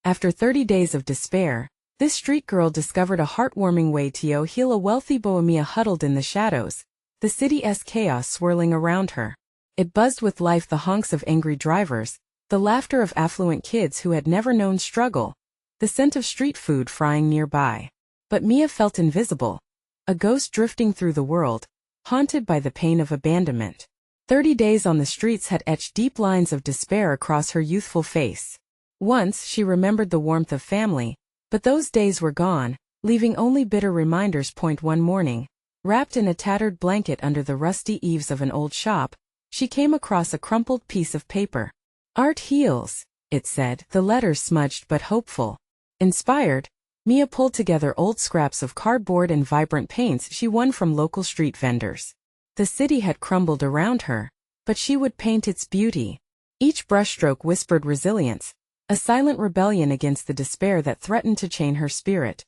After 30 days of despair, this street girl discovered a heartwarming way to heal a wealthy bohemia huddled in the shadows, the city's chaos swirling around her. It buzzed with life, the honks of angry drivers, the laughter of affluent kids who had never known struggle, the scent of street food frying nearby. But Mia felt invisible, a ghost drifting through the world, haunted by the pain of abandonment. 30 days on the streets had etched deep lines of despair across her youthful face. Once she remembered the warmth of family, but those days were gone, leaving only bitter reminders. One morning, wrapped in a tattered blanket under the rusty eaves of an old shop, she came across a crumpled piece of paper. "Art heals," it said, the letters smudged but hopeful. Inspired, Mia pulled together old scraps of cardboard and vibrant paints she won from local street vendors. The city had crumbled around her, but she would paint its beauty. Each brushstroke whispered resilience, a silent rebellion against the despair that threatened to chain her spirit.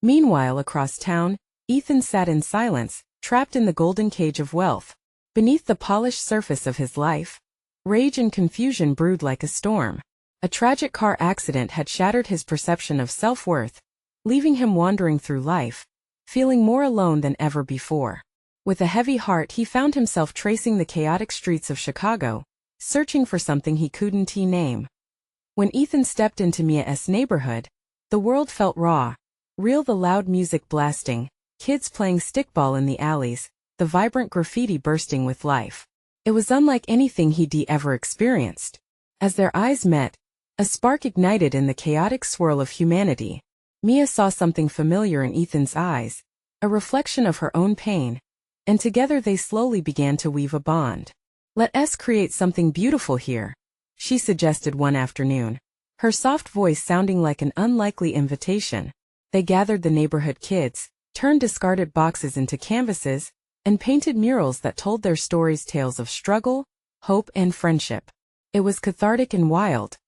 Meanwhile, across town, Ethan sat in silence, trapped in the golden cage of wealth. Beneath the polished surface of his life, rage and confusion brewed like a storm. A tragic car accident had shattered his perception of self-worth, leaving him wandering through life, feeling more alone than ever before. With a heavy heart, he found himself tracing the chaotic streets of Chicago, searching for something he couldn't name. When Ethan stepped into Mia's neighborhood, the world felt raw, real, the loud music blasting, kids playing stickball in the alleys, the vibrant graffiti bursting with life. It was unlike anything he'd ever experienced. As their eyes met, a spark ignited in the chaotic swirl of humanity. Mia saw something familiar in Ethan's eyes, a reflection of her own pain, and together they slowly began to weave a bond. "Let us create something beautiful here," she suggested one afternoon, her soft voice sounding like an unlikely invitation. They gathered the neighborhood kids, turned discarded boxes into canvases, and painted murals that told their stories, tales of struggle, hope, and friendship. It was cathartic and wild.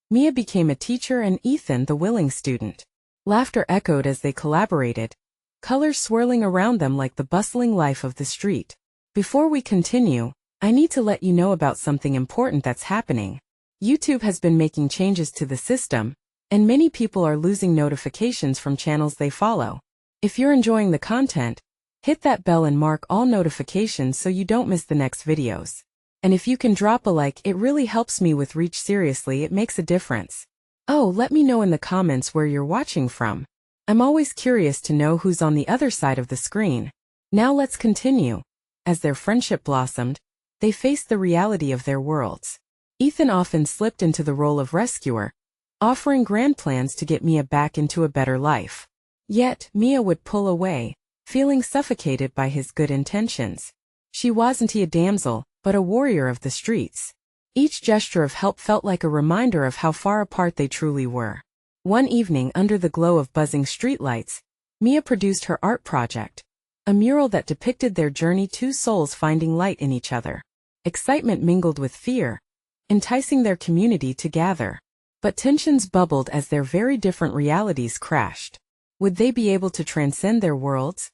Mia became a teacher and Ethan the willing student. Laughter echoed as they collaborated, colors swirling around them like the bustling life of the street. "Before we continue, I need to let you know about something important that's happening. YouTube has been making changes to the system, and many people are losing notifications from channels they follow. If you're enjoying the content, hit that bell and mark all notifications so you don't miss the next videos. And if you can drop a like, it really helps me with reach. Seriously, it makes a difference. Oh, let me know in the comments where you're watching from. I'm always curious to know who's on the other side of the screen." Now let's continue. As their friendship blossomed, they faced the reality of their worlds. Ethan often slipped into the role of rescuer, offering grand plans to get Mia back into a better life. Yet, Mia would pull away, feeling suffocated by his good intentions. She wasn't a damsel, but a warrior of the streets. Each gesture of help felt like a reminder of how far apart they truly were. One evening, under the glow of buzzing streetlights, Mia produced her art project, a mural that depicted their journey, two souls finding light in each other. Excitement mingled with fear, enticing their community to gather. But tensions bubbled as their very different realities crashed. Would they be able to transcend their worlds?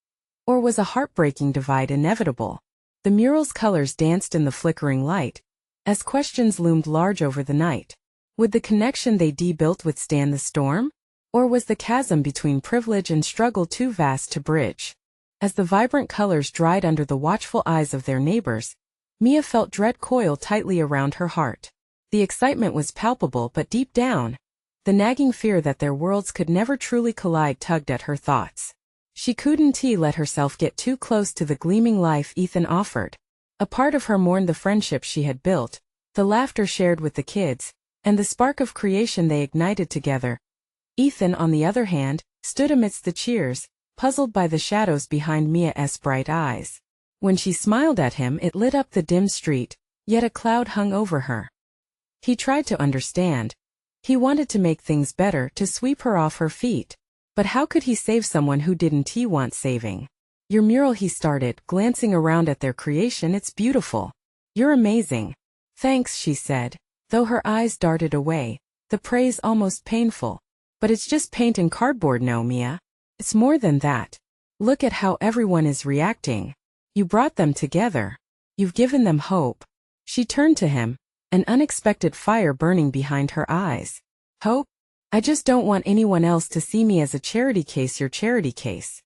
Or was a heartbreaking divide inevitable? The mural's colors danced in the flickering light, as questions loomed large over the night. Would the connection they built withstand the storm? Or was the chasm between privilege and struggle too vast to bridge? As the vibrant colors dried under the watchful eyes of their neighbors, Mia felt dread coil tightly around her heart. The excitement was palpable, but deep down, the nagging fear that their worlds could never truly collide tugged at her thoughts. She couldn't let herself get too close to the gleaming life Ethan offered. A part of her mourned the friendship she had built, the laughter shared with the kids, and the spark of creation they ignited together. Ethan, on the other hand, stood amidst the cheers, puzzled by the shadows behind Mia's bright eyes. When she smiled at him, it lit up the dim street, yet a cloud hung over her. He tried to understand. He wanted to make things better, to sweep her off her feet. But how could he save someone who didn't want saving? "Your mural," he started, glancing around at their creation. "It's beautiful. You're amazing." "Thanks," she said, though her eyes darted away, the praise almost painful. "But it's just paint and cardboard, no, Mia. It's more than that. Look at how everyone is reacting. You brought them together. You've given them hope." She turned to him, an unexpected fire burning behind her eyes. "Hope? I just don't want anyone else to see me as a charity case, your charity case.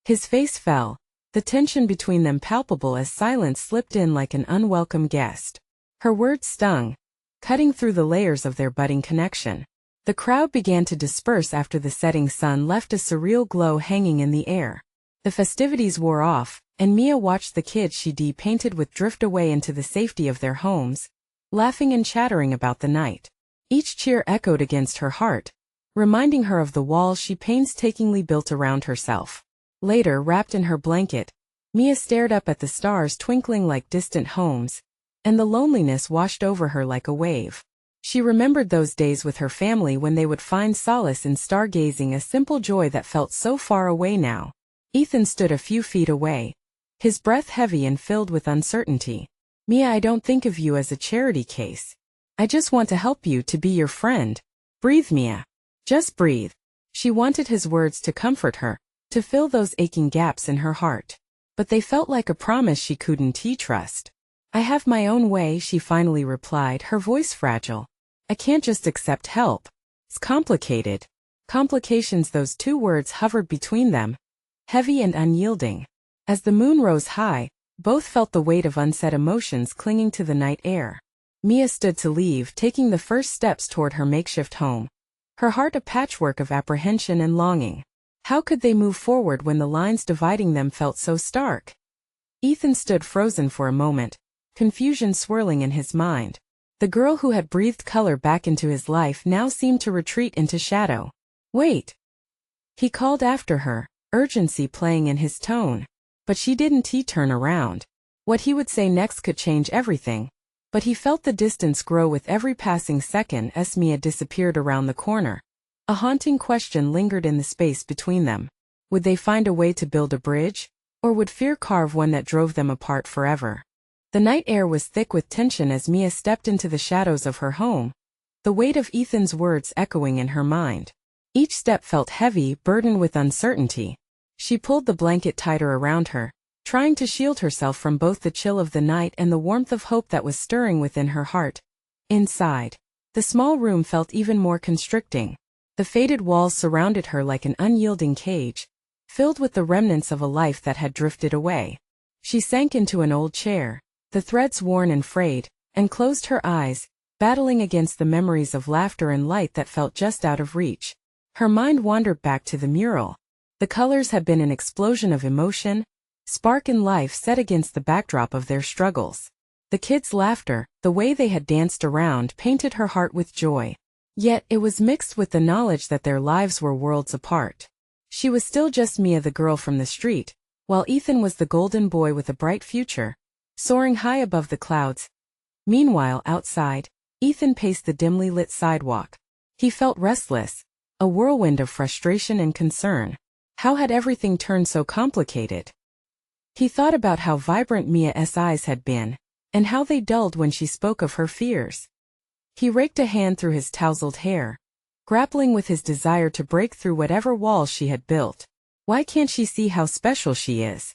His face fell, the tension between them palpable as silence slipped in like an unwelcome guest. Her words stung, cutting through the layers of their budding connection. The crowd began to disperse after the setting sun left a surreal glow hanging in the air. The festivities wore off, and Mia watched the kids she painted with drift away into the safety of their homes, laughing and chattering about the night. Each cheer echoed against her heart, reminding her of the walls she painstakingly built around herself. Later, wrapped in her blanket, Mia stared up at the stars twinkling like distant homes, and the loneliness washed over her like a wave. She remembered those days with her family when they would find solace in stargazing, a simple joy that felt so far away now. Ethan stood a few feet away, his breath heavy and filled with uncertainty. Mia, I don't think of you as a charity case. I just want to help you, to be your friend. Breathe, Mia. Just breathe. She wanted his words to comfort her, to fill those aching gaps in her heart. But they felt like a promise she couldn't trust. I have my own way, she finally replied, her voice fragile. I can't just accept help. It's complicated. Complications, those two words hovered between them, heavy and unyielding. As the moon rose high, both felt the weight of unsaid emotions clinging to the night air. Mia stood to leave, taking the first steps toward her makeshift home, her heart a patchwork of apprehension and longing. How could they move forward when the lines dividing them felt so stark? Ethan stood frozen for a moment, confusion swirling in his mind. The girl who had breathed color back into his life now seemed to retreat into shadow. Wait! He called after her, urgency playing in his tone. But she didn't turn around. What he would say next could change everything. But he felt the distance grow with every passing second as Mia disappeared around the corner. A haunting question lingered in the space between them. Would they find a way to build a bridge? Or would fear carve one that drove them apart forever? The night air was thick with tension as Mia stepped into the shadows of her home, the weight of Ethan's words echoing in her mind. Each step felt heavy, burdened with uncertainty. She pulled the blanket tighter around her, trying to shield herself from both the chill of the night and the warmth of hope that was stirring within her heart. Inside, the small room felt even more constricting. The faded walls surrounded her like an unyielding cage, filled with the remnants of a life that had drifted away. She sank into an old chair, the threads worn and frayed, and closed her eyes, battling against the memories of laughter and light that felt just out of reach. Her mind wandered back to the mural. The colors had been an explosion of emotion, spark and life set against the backdrop of their struggles. The kids' laughter, the way they had danced around, painted her heart with joy. Yet it was mixed with the knowledge that their lives were worlds apart. She was still just Mia, the girl from the street, while Ethan was the golden boy with a bright future, soaring high above the clouds. Meanwhile, outside, Ethan paced the dimly lit sidewalk. He felt restless, a whirlwind of frustration and concern. How had everything turned so complicated? He thought about how vibrant Mia's eyes had been, and how they dulled when she spoke of her fears. He raked a hand through his tousled hair, grappling with his desire to break through whatever walls she had built. Why can't she see how special she is?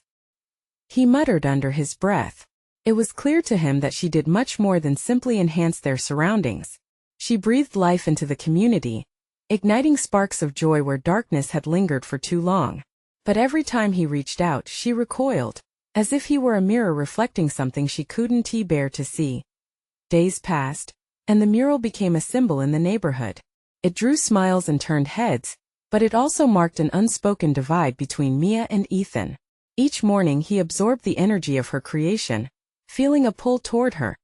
He muttered under his breath. It was clear to him that she did much more than simply enhance their surroundings. She breathed life into the community, igniting sparks of joy where darkness had lingered for too long. But every time he reached out, she recoiled, as if he were a mirror reflecting something she couldn't bear to see. Days passed, and the mural became a symbol in the neighborhood. It drew smiles and turned heads, but it also marked an unspoken divide between Mia and Ethan. Each morning he absorbed the energy of her creation, feeling a pull toward her.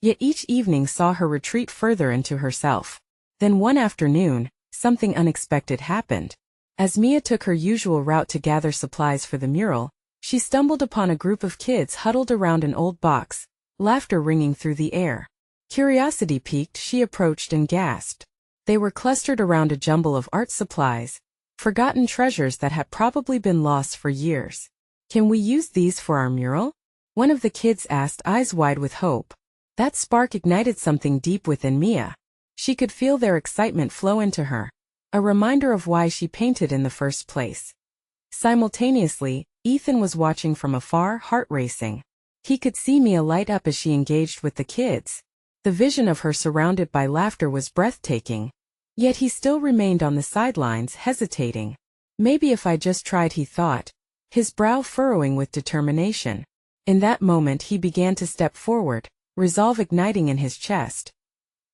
Yet each evening saw her retreat further into herself. Then one afternoon, something unexpected happened. As Mia took her usual route to gather supplies for the mural, she stumbled upon a group of kids huddled around an old box, laughter ringing through the air. Curiosity piqued, she approached and gasped. They were clustered around a jumble of art supplies, forgotten treasures that had probably been lost for years. Can we use these for our mural? One of the kids asked, eyes wide with hope. That spark ignited something deep within Mia. She could feel their excitement flow into her, a reminder of why she painted in the first place. Simultaneously, Ethan was watching from afar, heart racing. He could see Mia light up as she engaged with the kids. The vision of her surrounded by laughter was breathtaking. Yet he still remained on the sidelines, hesitating. Maybe if I just tried, he thought, his brow furrowing with determination. In that moment he began to step forward, resolve igniting in his chest.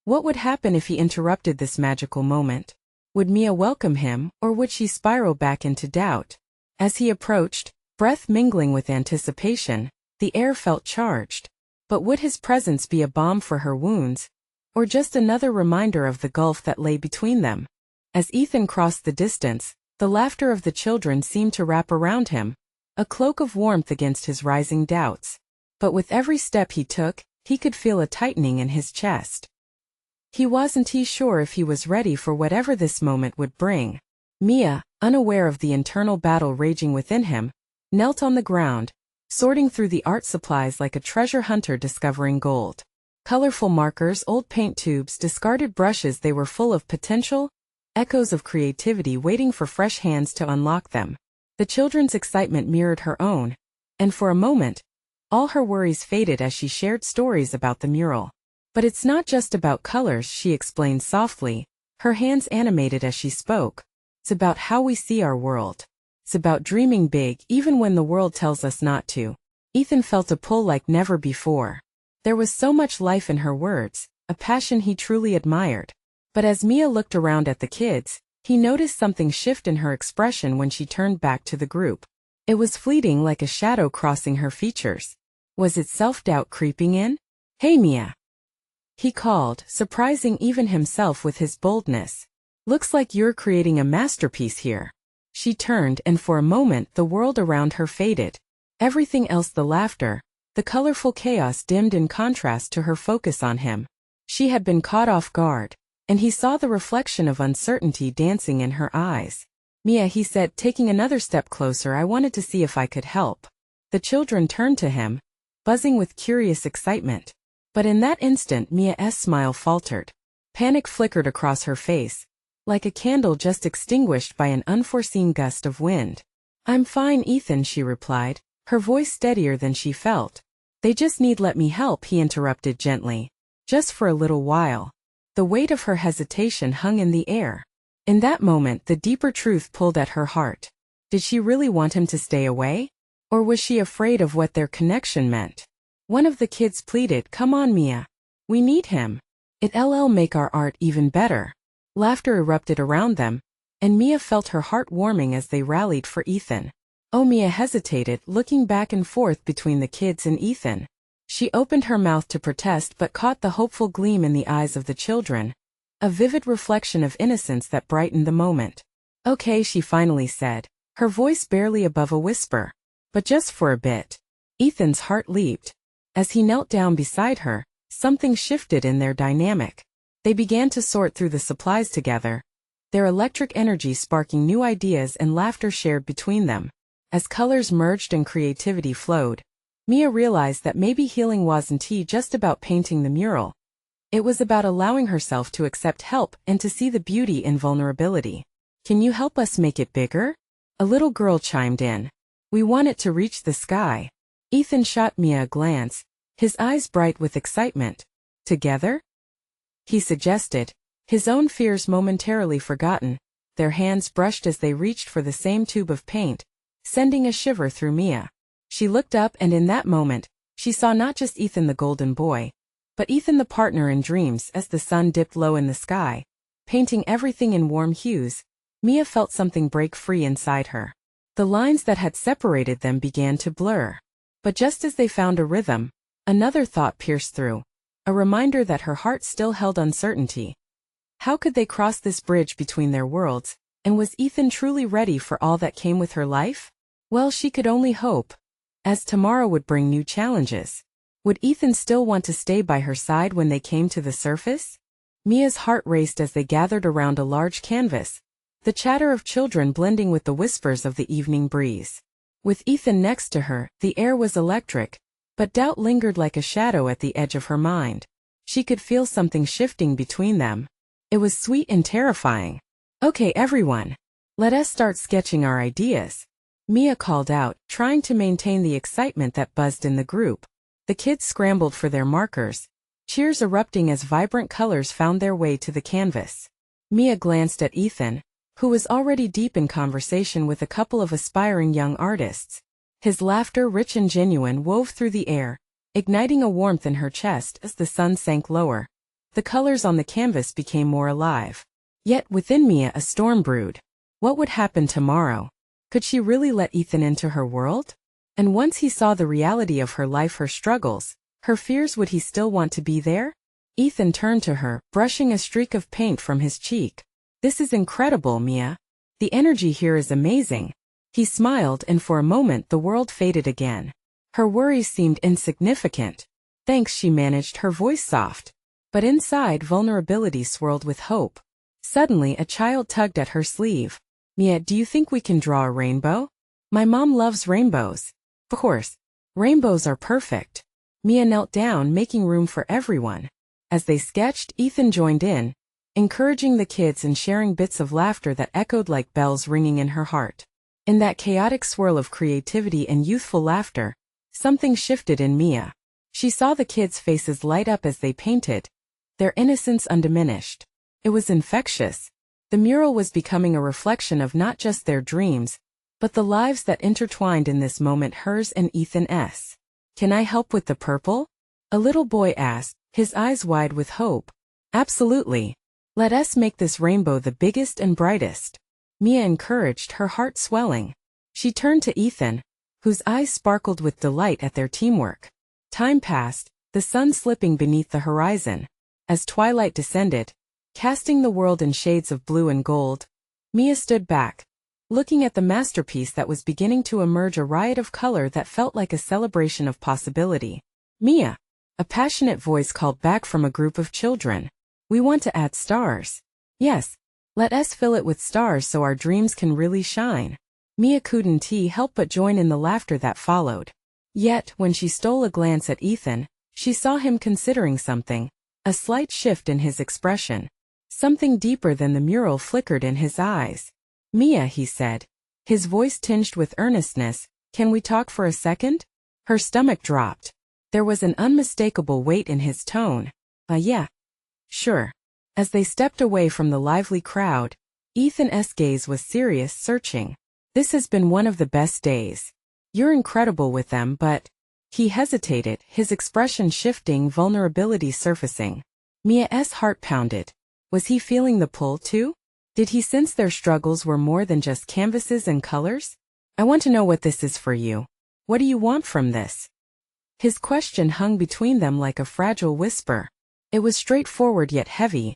What would happen if he interrupted this magical moment? Would Mia welcome him, or would she spiral back into doubt? As he approached, breath mingling with anticipation, the air felt charged. But would his presence be a balm for her wounds, or just another reminder of the gulf that lay between them? As Ethan crossed the distance, the laughter of the children seemed to wrap around him, a cloak of warmth against his rising doubts. But with every step he took, he could feel a tightening in his chest. He wasn't sure if he was ready for whatever this moment would bring. Mia, unaware of the internal battle raging within him, knelt on the ground, sorting through the art supplies like a treasure hunter discovering gold. Colorful markers, old paint tubes, discarded brushes, they were full of potential, echoes of creativity waiting for fresh hands to unlock them. The children's excitement mirrored her own, and for a moment, all her worries faded as she shared stories about the mural. But it's not just about colors, she explained softly, her hands animated as she spoke. It's about how we see our world. It's about dreaming big even when the world tells us not to. Ethan felt a pull like never before. There was so much life in her words, a passion he truly admired. But as Mia looked around at the kids, he noticed something shift in her expression when she turned back to the group. It was fleeting, like a shadow crossing her features. Was it self-doubt creeping in? "Hey Mia," he called, surprising even himself with his boldness. "Looks like you're creating a masterpiece here." She turned, and for a moment the world around her faded. Everything else, the laughter, the colorful chaos, dimmed in contrast to her focus on him. She had been caught off guard, and he saw the reflection of uncertainty dancing in her eyes. "Mia," he said, taking another step closer, "I wanted to see if I could help." The children turned to him, buzzing with curious excitement. But in that instant Mia's smile faltered. Panic flickered across her face, like a candle just extinguished by an unforeseen gust of wind. "I'm fine, Ethan," she replied, her voice steadier than she felt. "They just need let me help," he interrupted gently. "Just for a little while." The weight of her hesitation hung in the air. In that moment the deeper truth pulled at her heart. Did she really want him to stay away? Or was she afraid of what their connection meant? One of the kids pleaded, "Come on, Mia. We need him. It'll make our art even better." Laughter erupted around them, and Mia felt her heart warming as they rallied for Ethan. Oh, Mia hesitated, looking back and forth between the kids and Ethan. She opened her mouth to protest but caught the hopeful gleam in the eyes of the children, a vivid reflection of innocence that brightened the moment. "Okay," she finally said, her voice barely above a whisper. "But just for a bit." Ethan's heart leaped. As he knelt down beside her, something shifted in their dynamic. They began to sort through the supplies together, their electric energy sparking new ideas and laughter shared between them. As colors merged and creativity flowed, Mia realized that maybe healing wasn't just about painting the mural. It was about allowing herself to accept help and to see the beauty in vulnerability. "Can you help us make it bigger?" a little girl chimed in. "We want it to reach the sky." Ethan shot Mia a glance, his eyes bright with excitement. "Together?" he suggested, his own fears momentarily forgotten. Their hands brushed as they reached for the same tube of paint, sending a shiver through Mia. She looked up, and in that moment, she saw not just Ethan the golden boy, but Ethan the partner in dreams. As the sun dipped low in the sky, painting everything in warm hues, Mia felt something break free inside her. The lines that had separated them began to blur. But just as they found a rhythm, another thought pierced through, a reminder that her heart still held uncertainty. How could they cross this bridge between their worlds, and was Ethan truly ready for all that came with her life? Well, she could only hope, as tomorrow would bring new challenges. Would Ethan still want to stay by her side when they came to the surface? Mia's heart raced as they gathered around a large canvas, the chatter of children blending with the whispers of the evening breeze. With Ethan next to her, the air was electric, but doubt lingered like a shadow at the edge of her mind. She could feel something shifting between them. It was sweet and terrifying. "Okay, everyone. Let us start sketching our ideas," Mia called out, trying to maintain the excitement that buzzed in the group. The kids scrambled for their markers, cheers erupting as vibrant colors found their way to the canvas. Mia glanced at Ethan, who was already deep in conversation with a couple of aspiring young artists. His laughter, rich and genuine, wove through the air, igniting a warmth in her chest as the sun sank lower. The colors on the canvas became more alive. Yet within Mia a storm brewed. What would happen tomorrow? Could she really let Ethan into her world? And once he saw the reality of her life, her struggles, her fears, would he still want to be there? Ethan turned to her, brushing a streak of paint from his cheek. "This is incredible, Mia. The energy here is amazing." He smiled, and for a moment the world faded again. Her worries seemed insignificant. "Thanks," she managed, her voice soft. But inside, vulnerability swirled with hope. Suddenly a child tugged at her sleeve. "Mia, do you think we can draw a rainbow? My mom loves rainbows." "Of course. Rainbows are perfect." Mia knelt down, making room for everyone. As they sketched, Ethan joined in, encouraging the kids and sharing bits of laughter that echoed like bells ringing in her heart. In that chaotic swirl of creativity and youthful laughter, something shifted in Mia. She saw the kids' faces light up as they painted, their innocence undiminished. It was infectious. The mural was becoming a reflection of not just their dreams, but the lives that intertwined in this moment, hers and Ethan's. "Can I help with the purple?" a little boy asked, his eyes wide with hope. "Absolutely. Let us make this rainbow the biggest and brightest," Mia encouraged, her heart swelling. She turned to Ethan, whose eyes sparkled with delight at their teamwork. Time passed, the sun slipping beneath the horizon. As twilight descended, casting the world in shades of blue and gold, Mia stood back, looking at the masterpiece that was beginning to emerge, a riot of color that felt like a celebration of possibility. "Mia," a passionate voice called back from a group of children. "We want to add stars." "Yes, let us fill it with stars so our dreams can really shine." Mia couldn't help but join in the laughter that followed. Yet, when she stole a glance at Ethan, she saw him considering something. A slight shift in his expression. Something deeper than the mural flickered in his eyes. "Mia," he said, his voice tinged with earnestness, "can we talk for a second?" Her stomach dropped. There was an unmistakable weight in his tone. Yeah. Sure." As they stepped away from the lively crowd, Ethan's gaze was serious, searching. "This has been one of the best days. You're incredible with them, but..." He hesitated, his expression shifting, vulnerability surfacing. Mia's heart pounded. Was he feeling the pull too? Did he sense their struggles were more than just canvases and colors? "I want to know what this is for you. What do you want from this?" His question hung between them like a fragile whisper. It was straightforward yet heavy,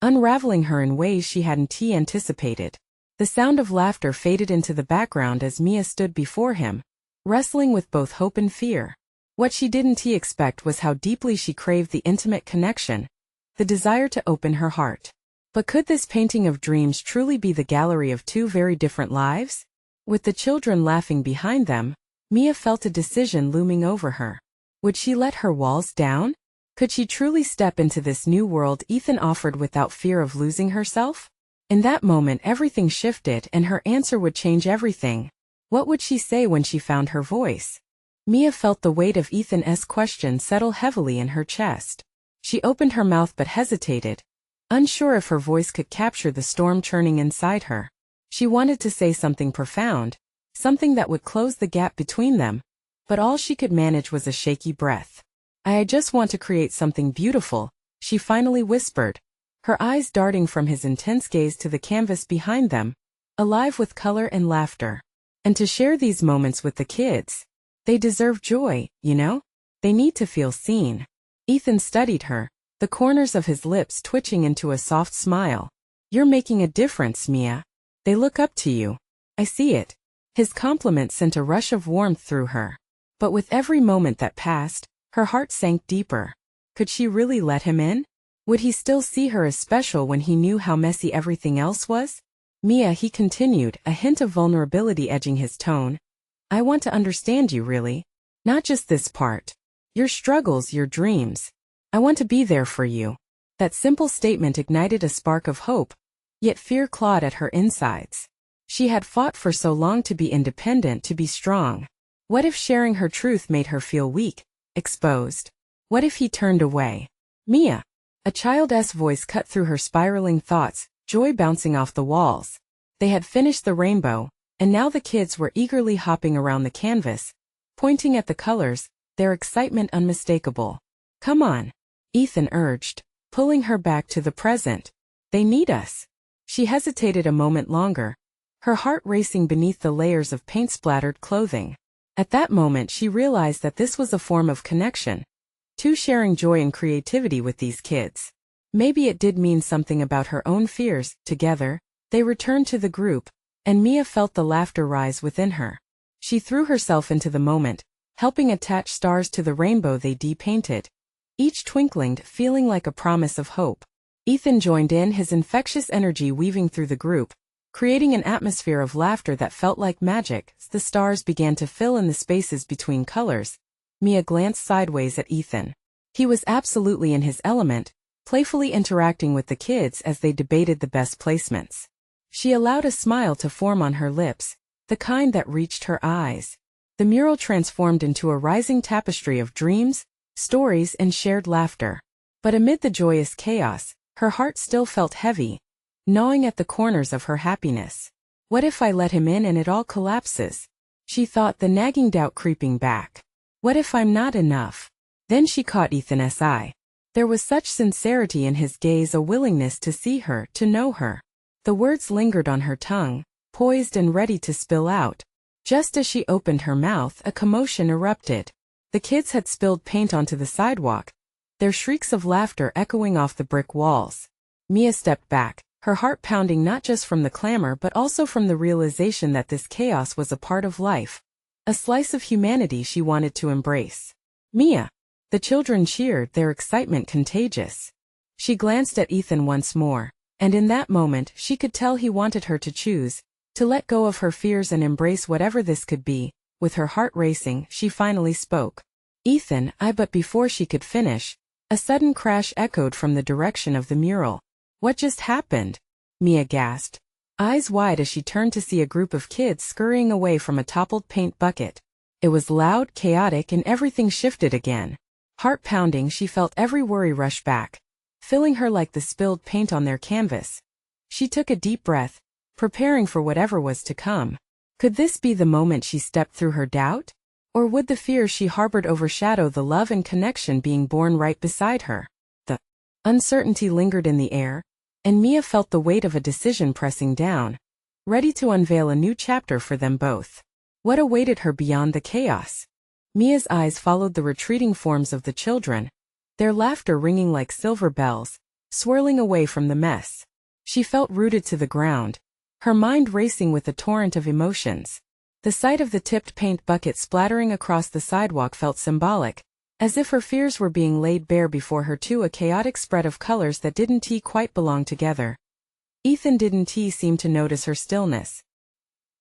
unraveling her in ways she hadn't anticipated. The sound of laughter faded into the background as Mia stood before him, wrestling with both hope and fear. What she didn't expect was how deeply she craved the intimate connection, the desire to open her heart. But could this painting of dreams truly be the gallery of two very different lives? With the children laughing behind them, Mia felt a decision looming over her. Would she let her walls down? Could she truly step into this new world Ethan offered without fear of losing herself? In that moment everything shifted, and her answer would change everything. What would she say when she found her voice? Mia felt the weight of Ethan's question settle heavily in her chest. She opened her mouth but hesitated, unsure if her voice could capture the storm churning inside her. She wanted to say something profound, something that would close the gap between them, but all she could manage was a shaky breath. "I just want to create something beautiful," she finally whispered, her eyes darting from his intense gaze to the canvas behind them, alive with color and laughter. "And to share these moments with the kids. They deserve joy, you know? They need to feel seen." Ethan studied her, the corners of his lips twitching into a soft smile. "You're making a difference, Mia. They look up to you. I see it." His compliment sent a rush of warmth through her. But with every moment that passed, her heart sank deeper. Could she really let him in? Would he still see her as special when he knew how messy everything else was? "Mia," he continued, a hint of vulnerability edging his tone, "I want to understand you really. Not just this part. Your struggles, your dreams. I want to be there for you." That simple statement ignited a spark of hope, yet fear clawed at her insides. She had fought for so long to be independent, to be strong. What if sharing her truth made her feel weak, exposed? What if he turned away? "Mia." A child's voice cut through her spiraling thoughts, joy bouncing off the walls. They had finished the rainbow, and now the kids were eagerly hopping around the canvas, pointing at the colors, their excitement unmistakable. "Come on," Ethan urged, pulling her back to the present. "They need us." She hesitated a moment longer, her heart racing beneath the layers of paint-splattered clothing. At that moment she realized that this was a form of connection, too, sharing joy and creativity with these kids. Maybe it did mean something about her own fears. Together, they returned to the group, and Mia felt the laughter rise within her. She threw herself into the moment, helping attach stars to the rainbow they de-painted, each twinkling feeling like a promise of hope. Ethan joined in, his infectious energy weaving through the group, creating an atmosphere of laughter that felt like magic. As the stars began to fill in the spaces between colors, Mia glanced sideways at Ethan. He was absolutely in his element, playfully interacting with the kids as they debated the best placements. She allowed a smile to form on her lips, the kind that reached her eyes. The mural transformed into a rising tapestry of dreams, stories, and shared laughter. But amid the joyous chaos, her heart still felt heavy, gnawing at the corners of her happiness. "What if I let him in and it all collapses?" she thought, the nagging doubt creeping back. "What if I'm not enough?" Then she caught Ethan's eye. There was such sincerity in his gaze, a willingness to see her, to know her. The words lingered on her tongue, poised and ready to spill out. Just as she opened her mouth, a commotion erupted. The kids had spilled paint onto the sidewalk, their shrieks of laughter echoing off the brick walls. Mia stepped back, her heart pounding not just from the clamor but also from the realization that this chaos was a part of life, a slice of humanity she wanted to embrace. "Mia!" The children cheered, their excitement contagious. She glanced at Ethan once more, and in that moment she could tell he wanted her to choose, to let go of her fears and embrace whatever this could be. With her heart racing, she finally spoke. "Ethan, But before she could finish, a sudden crash echoed from the direction of the mural. "What just happened?" Mia gasped, eyes wide as she turned to see a group of kids scurrying away from a toppled paint bucket. It was loud, chaotic, and everything shifted again. Heart pounding, she felt every worry rush back, filling her like the spilled paint on their canvas. She took a deep breath, preparing for whatever was to come. Could this be the moment she stepped through her doubt? Or would the fears she harbored overshadow the love and connection being born right beside her? The uncertainty lingered in the air, and Mia felt the weight of a decision pressing down, ready to unveil a new chapter for them both. What awaited her beyond the chaos? Mia's eyes followed the retreating forms of the children, their laughter ringing like silver bells, swirling away from the mess. She felt rooted to the ground, her mind racing with a torrent of emotions. The sight of the tipped paint bucket splattering across the sidewalk felt symbolic, as if her fears were being laid bare before her too, a chaotic spread of colors that didn't quite belong together. Ethan didn't seem to notice her stillness.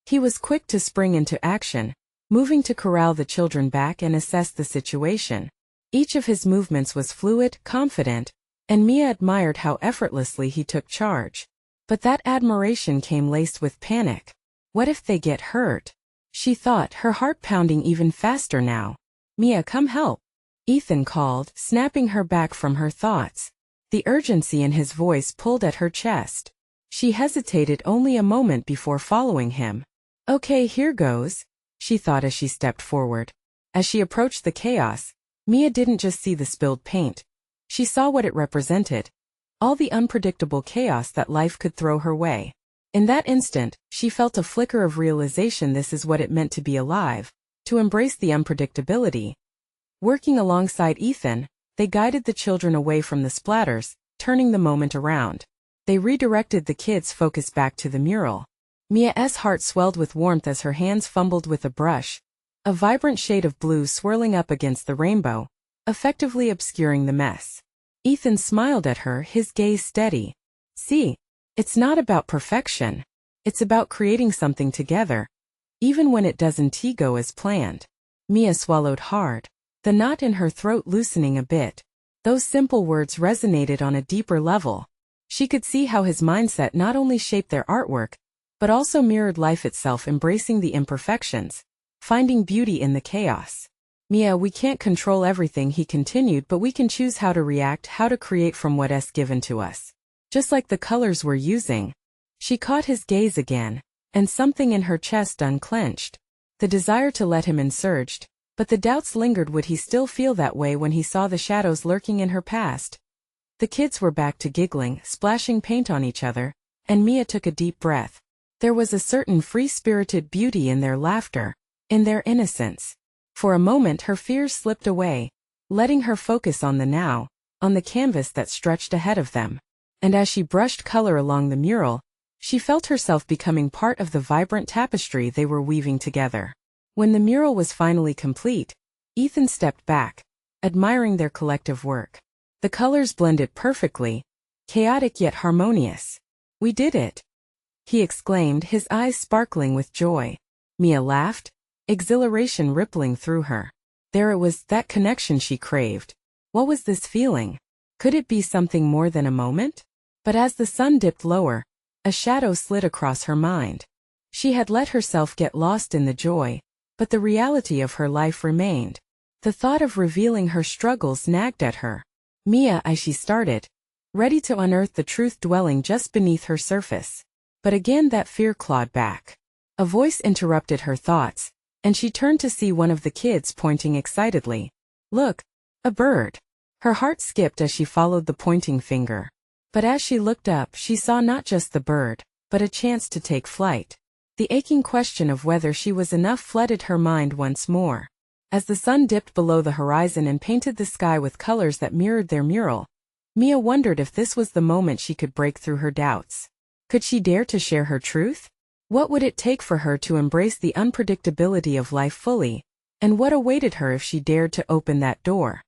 He was quick to spring into action, moving to corral the children back and assess the situation. Each of his movements was fluid, confident, and Mia admired how effortlessly he took charge. But that admiration came laced with panic. What if they get hurt? She thought, her heart pounding even faster now. "Mia, come help," Ethan called, snapping her back from her thoughts. The urgency in his voice pulled at her chest. She hesitated only a moment before following him. "Okay, here goes," she thought as she stepped forward. As she approached the chaos, Mia didn't just see the spilled paint. She saw what it represented, all the unpredictable chaos that life could throw her way. In that instant, she felt a flicker of realization. This is what it meant to be alive, to embrace the unpredictability. Working alongside Ethan, they guided the children away from the splatters, turning the moment around. They redirected the kids' focus back to the mural. Mia's heart swelled with warmth as her hands fumbled with a brush, a vibrant shade of blue swirling up against the rainbow, effectively obscuring the mess. Ethan smiled at her, his gaze steady. "See? It's not about perfection. It's about creating something together, even when it doesn't go as planned." Mia swallowed hard, the knot in her throat loosening a bit. Those simple words resonated on a deeper level. She could see how his mindset not only shaped their artwork, but also mirrored life itself, embracing the imperfections, finding beauty in the chaos. "Mia, we can't control everything," he continued, "but we can choose how to react, how to create from what's given to us." just like the colors we're using. She caught his gaze again, and something in her chest unclenched. The desire to let him in surged, but the doubts lingered. Would he still feel that way when he saw the shadows lurking in her past? The kids were back to giggling, splashing paint on each other, and Mia took a deep breath. There was a certain free-spirited beauty in their laughter, in their innocence. For a moment her fears slipped away, letting her focus on the now, on the canvas that stretched ahead of them. And as she brushed color along the mural, she felt herself becoming part of the vibrant tapestry they were weaving together. When the mural was finally complete, Ethan stepped back, admiring their collective work. The colors blended perfectly, chaotic yet harmonious. "We did it!" he exclaimed, his eyes sparkling with joy. Mia laughed, exhilaration rippling through her. There it was, that connection she craved. What was this feeling? Could it be something more than a moment? But as the sun dipped lower, a shadow slid across her mind. She had let herself get lost in the joy, but the reality of her life remained. The thought of revealing her struggles nagged at her. "Mia," she started, ready to unearth the truth dwelling just beneath her surface. But again that fear clawed back. A voice interrupted her thoughts, and she turned to see one of the kids pointing excitedly. "Look, a bird." Her heart skipped as she followed the pointing finger. But as she looked up, she saw not just the bird, but a chance to take flight. The aching question of whether she was enough flooded her mind once more. As the sun dipped below the horizon and painted the sky with colors that mirrored their mural, Mia wondered if this was the moment she could break through her doubts. Could she dare to share her truth? What would it take for her to embrace the unpredictability of life fully? And what awaited her if she dared to open that door?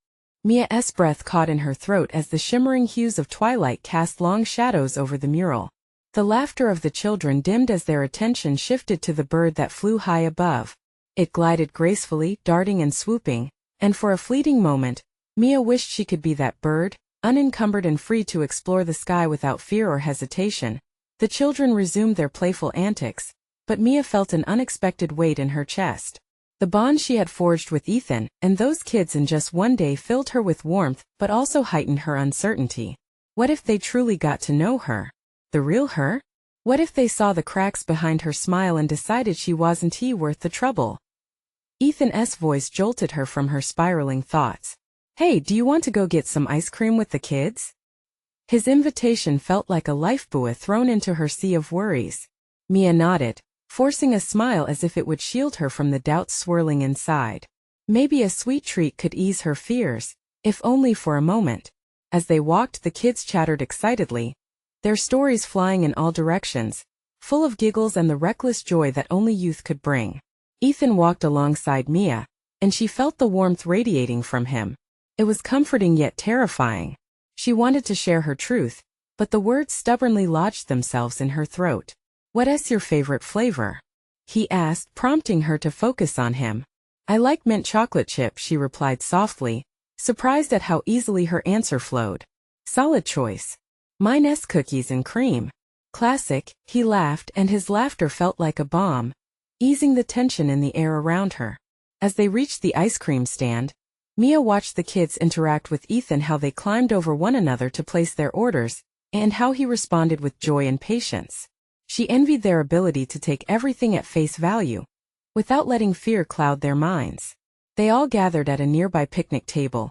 Mia's breath caught in her throat as the shimmering hues of twilight cast long shadows over the mural. The laughter of the children dimmed as their attention shifted to the bird that flew high above. It glided gracefully, darting and swooping, and for a fleeting moment, Mia wished she could be that bird, unencumbered and free to explore the sky without fear or hesitation. The children resumed their playful antics, but Mia felt an unexpected weight in her chest. The bond she had forged with Ethan and those kids in just one day filled her with warmth but also heightened her uncertainty. What if they truly got to know her? The real her? What if they saw the cracks behind her smile and decided she wasn't worth the trouble? Ethan's voice jolted her from her spiraling thoughts. "Hey, do you want to go get some ice cream with the kids?" His invitation felt like a lifebuoy thrown into her sea of worries. Mia nodded, forcing a smile as if it would shield her from the doubts swirling inside. Maybe a sweet treat could ease her fears, if only for a moment. As they walked, the kids chattered excitedly, their stories flying in all directions, full of giggles and the reckless joy that only youth could bring. Ethan walked alongside Mia, and she felt the warmth radiating from him. It was comforting yet terrifying. She wanted to share her truth, but the words stubbornly lodged themselves in her throat. "What's your favorite flavor?" he asked, prompting her to focus on him. "I like mint chocolate chip," she replied softly, surprised at how easily her answer flowed. "Solid choice. Mine's cookies and cream." "Classic," he laughed, and his laughter felt like a balm, easing the tension in the air around her. As they reached the ice cream stand, Mia watched the kids interact with Ethan, how they climbed over one another to place their orders, and how he responded with joy and patience. She envied their ability to take everything at face value, without letting fear cloud their minds. They all gathered at a nearby picnic table,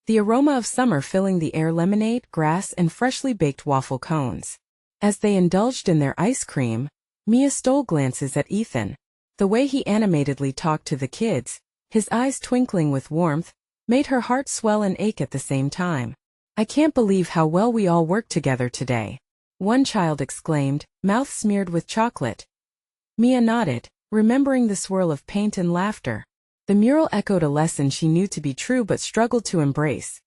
the aroma of summer filling the air, lemonade, grass, and freshly baked waffle cones. As they indulged in their ice cream, Mia stole glances at Ethan. The way he animatedly talked to the kids, his eyes twinkling with warmth, made her heart swell and ache at the same time. "I can't believe how well we all worked together today," one child exclaimed, mouth smeared with chocolate. Mia nodded, remembering the swirl of paint and laughter. The mural echoed a lesson she knew to be true but struggled to embrace.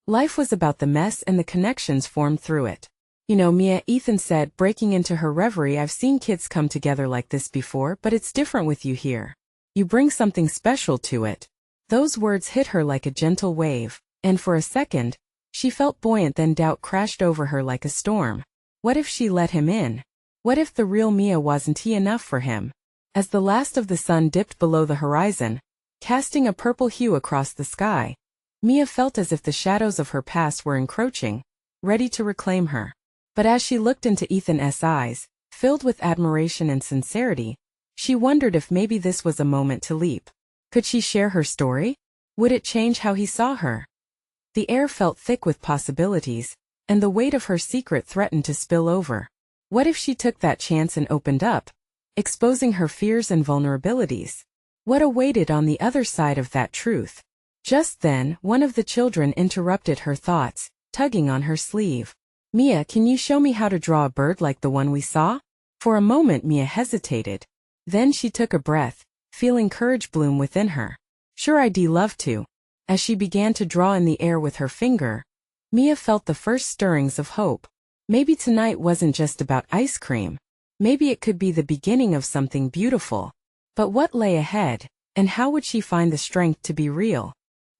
Life was about the mess and the connections formed through it. "You know, Mia," Ethan said, breaking into her reverie, "I've seen kids come together like this before, but it's different with you here. You bring something special to it." Those words hit her like a gentle wave, and for a second, she felt buoyant. Then doubt crashed over her like a storm. What if she let him in? What if the real Mia wasn't enough for him? As the last of the sun dipped below the horizon, casting a purple hue across the sky, Mia felt as if the shadows of her past were encroaching, ready to reclaim her. But as she looked into Ethan's eyes, filled with admiration and sincerity, she wondered if maybe this was a moment to leap. Could she share her story? Would it change how he saw her? The air felt thick with possibilities, and the weight of her secret threatened to spill over. What if she took that chance and opened up, exposing her fears and vulnerabilities? What awaited on the other side of that truth? Just then, one of the children interrupted her thoughts, tugging on her sleeve. "Mia, can you show me how to draw a bird like the one we saw?" For a moment Mia hesitated. Then she took a breath, feeling courage bloom within her. "Sure, I'd love to." As she began to draw in the air with her finger, Mia felt the first stirrings of hope. Maybe tonight wasn't just about ice cream. Maybe it could be the beginning of something beautiful. But what lay ahead, and how would she find the strength to be real?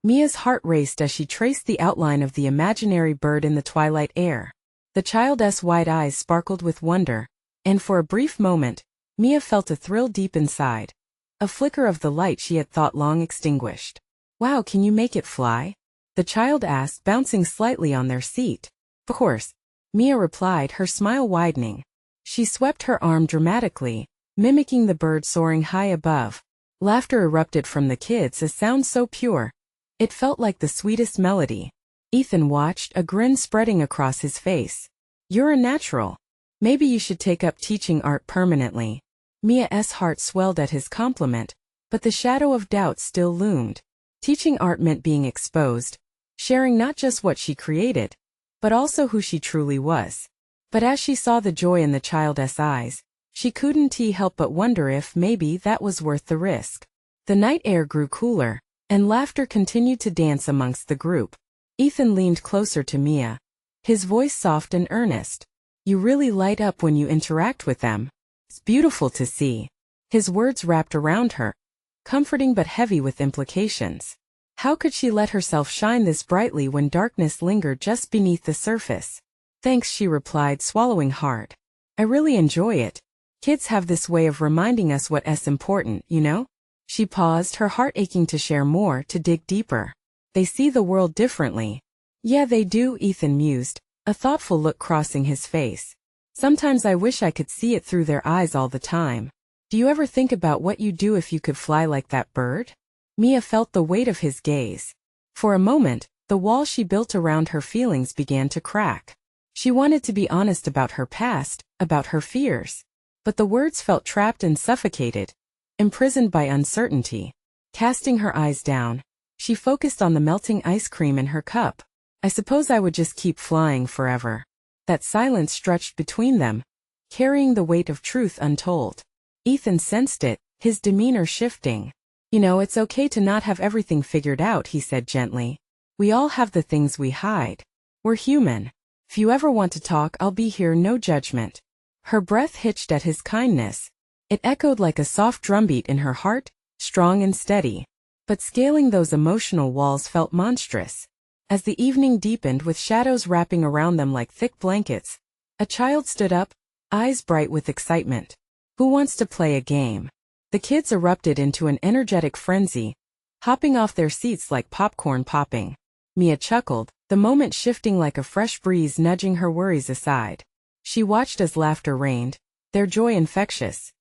Mia's heart raced as she traced the outline of the imaginary bird in the twilight air. The child's wide eyes sparkled with wonder, and for a brief moment, Mia felt a thrill deep inside. A flicker of the light she had thought long extinguished. "Wow, can you make it fly?" the child asked, bouncing slightly on their seat. "Of course," Mia replied, her smile widening. She swept her arm dramatically, mimicking the bird soaring high above. Laughter erupted from the kids, a sound so pure. It felt like the sweetest melody. Ethan watched, a grin spreading across his face. "You're a natural. Maybe you should take up teaching art permanently." Mia's heart swelled at his compliment, but the shadow of doubt still loomed. Teaching art meant being exposed, sharing not just what she created, but also who she truly was. But as she saw the joy in the child's eyes, she couldn't help but wonder if maybe that was worth the risk. The night air grew cooler, and laughter continued to dance amongst the group. Ethan leaned closer to Mia, his voice soft and earnest. "You really light up when you interact with them. It's beautiful to see." His words wrapped around her, comforting but heavy with implications. How could she let herself shine this brightly when darkness lingered just beneath the surface? "Thanks," she replied, swallowing hard. "I really enjoy it. Kids have this way of reminding us what's important, you know?" She paused, her heart aching to share more, to dig deeper. "They see the world differently." "Yeah, they do," Ethan mused, a thoughtful look crossing his face. "Sometimes I wish I could see it through their eyes all the time." "Do you ever think about what you'd do if you could fly like that bird?" Mia felt the weight of his gaze. For a moment, the wall she built around her feelings began to crack. She wanted to be honest about her past, about her fears. But the words felt trapped and suffocated, imprisoned by uncertainty. Casting her eyes down, she focused on the melting ice cream in her cup. "I suppose I would just keep flying forever." That silence stretched between them, carrying the weight of truth untold. Ethan sensed it, his demeanor shifting. "You know, it's okay to not have everything figured out," he said gently. "We all have the things we hide. We're human. If you ever want to talk, I'll be here, no judgment." Her breath hitched at his kindness. It echoed like a soft drumbeat in her heart, strong and steady. But scaling those emotional walls felt monstrous. As the evening deepened with shadows wrapping around them like thick blankets, a child stood up, eyes bright with excitement. "Who wants to play a game?" The kids erupted into an energetic frenzy, hopping off their seats like popcorn popping. Mia chuckled, the moment shifting like a fresh breeze nudging her worries aside. She watched as laughter reigned, their joy infectious.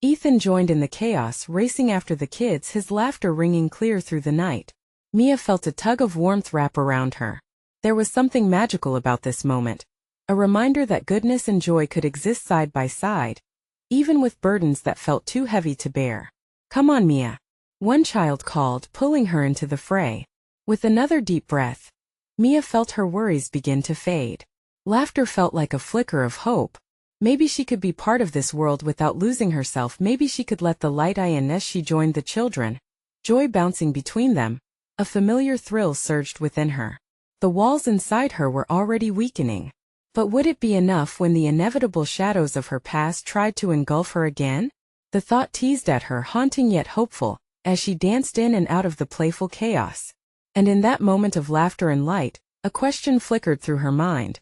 Ethan joined in the chaos, racing after the kids, his laughter ringing clear through the night. Mia felt a tug of warmth wrap around her. There was something magical about this moment, a reminder that goodness and joy could exist side by side, even with burdens that felt too heavy to bear. "Come on, Mia," one child called, pulling her into the fray. With another deep breath, Mia felt her worries begin to fade. Laughter felt like a flicker of hope. Maybe she could be part of this world without losing herself. Maybe she could let the light in as she joined the children, joy bouncing between them. A familiar thrill surged within her. The walls inside her were already weakening. But would it be enough when the inevitable shadows of her past tried to engulf her again? The thought teased at her, haunting yet hopeful, as she danced in and out of the playful chaos. And in that moment of laughter and light, a question flickered through her mind.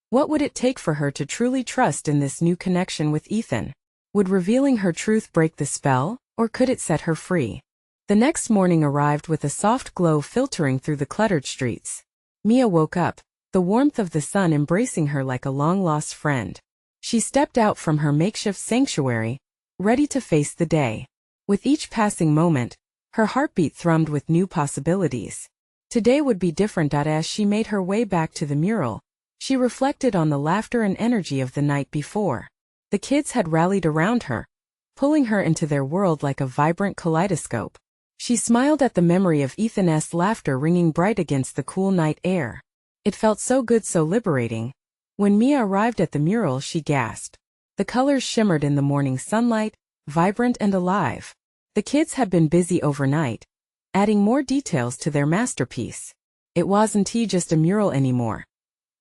What would it take for her to truly trust in this new connection with Ethan? Would revealing her truth break the spell, or could it set her free? The next morning arrived with a soft glow filtering through the cluttered streets. Mia woke up, the warmth of the sun embracing her like a long-lost friend. She stepped out from her makeshift sanctuary, ready to face the day. With each passing moment, her heartbeat thrummed with new possibilities. Today would be different. As she made her way back to the mural, she reflected on the laughter and energy of the night before. The kids had rallied around her, pulling her into their world like a vibrant kaleidoscope. She smiled at the memory of Ethan's laughter ringing bright against the cool night air. It felt so good, so liberating. When Mia arrived at the mural, she gasped. The colors shimmered in the morning sunlight, vibrant and alive. The kids had been busy overnight, adding more details to their masterpiece. It wasn't just a mural anymore.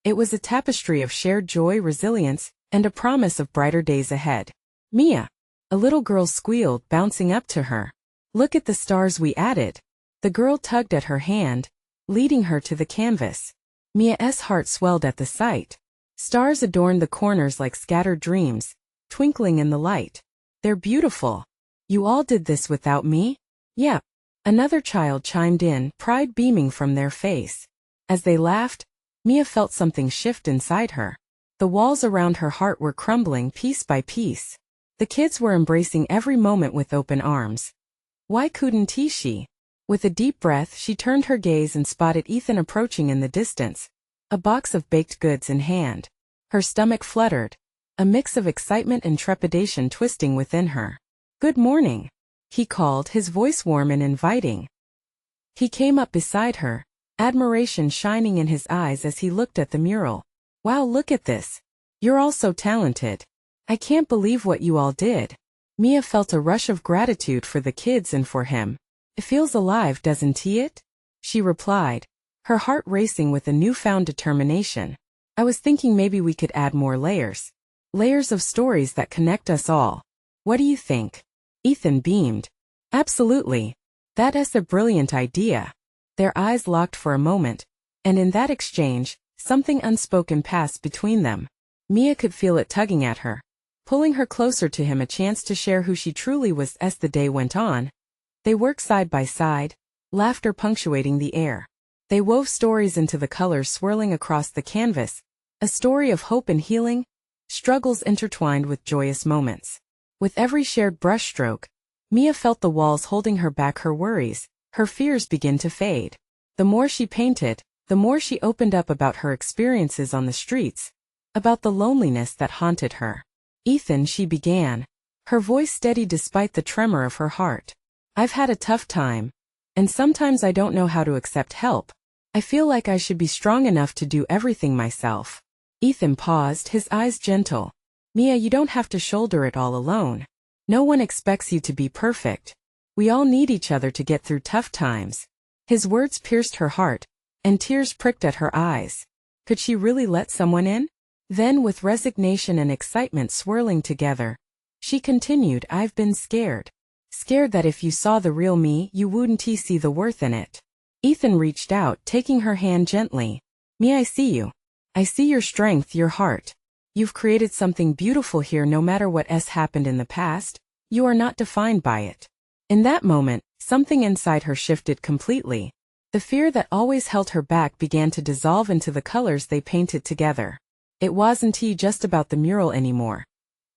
It was a tapestry of shared joy, resilience, and a promise of brighter days ahead. Mia, a little girl squealed, bouncing up to her. Look at the stars we added. The girl tugged at her hand, leading her to the canvas. Mia's heart swelled at the sight. Stars adorned the corners like scattered dreams, twinkling in the light. They're beautiful. You all did this without me? Yep. Another child chimed in, pride beaming from their face. As they laughed, Mia felt something shift inside her. The walls around her heart were crumbling piece by piece. The kids were embracing every moment with open arms. Why couldn't she? With a deep breath, she turned her gaze and spotted Ethan approaching in the distance, a box of baked goods in hand. Her stomach fluttered, a mix of excitement and trepidation twisting within her. Good morning, he called, his voice warm and inviting. He came up beside her, admiration shining in his eyes as he looked at the mural. Wow, look at this. You're all so talented. I can't believe what you all did. Mia felt a rush of gratitude for the kids and for him. It feels alive, doesn't it? She replied, her heart racing with a newfound determination. I was thinking maybe we could add more layers. Layers of stories that connect us all. What do you think? Ethan beamed. Absolutely. That's a brilliant idea. Their eyes locked for a moment, and in that exchange, something unspoken passed between them. Mia could feel it tugging at her, pulling her closer to him, a chance to share who she truly was. As the day went on, they worked side by side, laughter punctuating the air. They wove stories into the colors swirling across the canvas, a story of hope and healing, struggles intertwined with joyous moments. With every shared brushstroke, Mia felt the walls holding her back, her worries, her fears begin to fade. The more she painted, the more she opened up about her experiences on the streets, about the loneliness that haunted her. Ethan, she began, her voice steady despite the tremor of her heart. I've had a tough time, and sometimes I don't know how to accept help. I feel like I should be strong enough to do everything myself. Ethan paused, his eyes gentle. Mia, you don't have to shoulder it all alone. No one expects you to be perfect. We all need each other to get through tough times. His words pierced her heart, and tears pricked at her eyes. Could she really let someone in? Then, with resignation and excitement swirling together, she continued, I've been scared. Scared that if you saw the real me, you wouldn't see the worth in it. Ethan reached out, taking her hand gently. Mia, I see you. I see your strength, your heart. You've created something beautiful here. No matter what has happened in the past, you are not defined by it. In that moment, something inside her shifted completely. The fear that always held her back began to dissolve into the colors they painted together. It wasn't just about the mural anymore.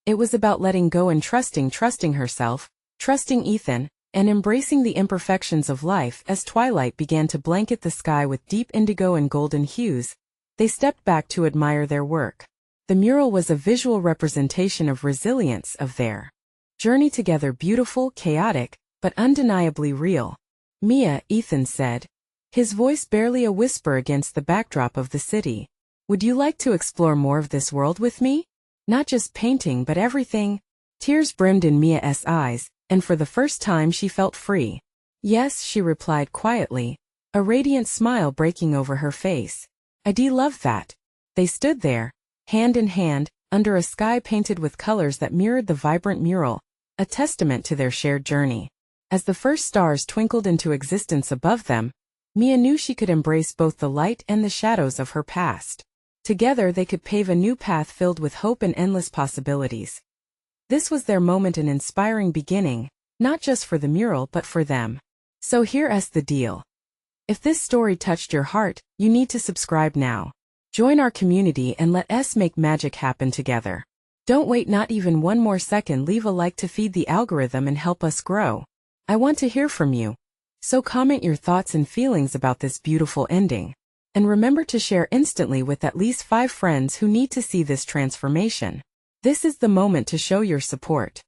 It was about letting go and trusting herself, trusting Ethan, and embracing the imperfections of life. As twilight began to blanket the sky with deep indigo and golden hues, they stepped back to admire their work. The mural was a visual representation of resilience, of their journey together, beautiful, chaotic, but undeniably real. Mia, Ethan said, his voice barely a whisper against the backdrop of the city. Would you like to explore more of this world with me? Not just painting, but everything. Tears brimmed in Mia's eyes, and for the first time she felt free. Yes, she replied quietly, a radiant smile breaking over her face. I'd love that. They stood there, hand in hand, under a sky painted with colors that mirrored the vibrant mural, a testament to their shared journey. As the first stars twinkled into existence above them, Mia knew she could embrace both the light and the shadows of her past. Together they could pave a new path filled with hope and endless possibilities. This was their moment, an inspiring beginning, not just for the mural but for them. So here's the deal. If this story touched your heart, you need to subscribe now. Join our community and let us make magic happen together. Don't wait not even one more second. Leave a like to feed the algorithm and help us grow. I want to hear from you. So comment your thoughts and feelings about this beautiful ending. And remember to share instantly with at least 5 friends who need to see this transformation. This is the moment to show your support.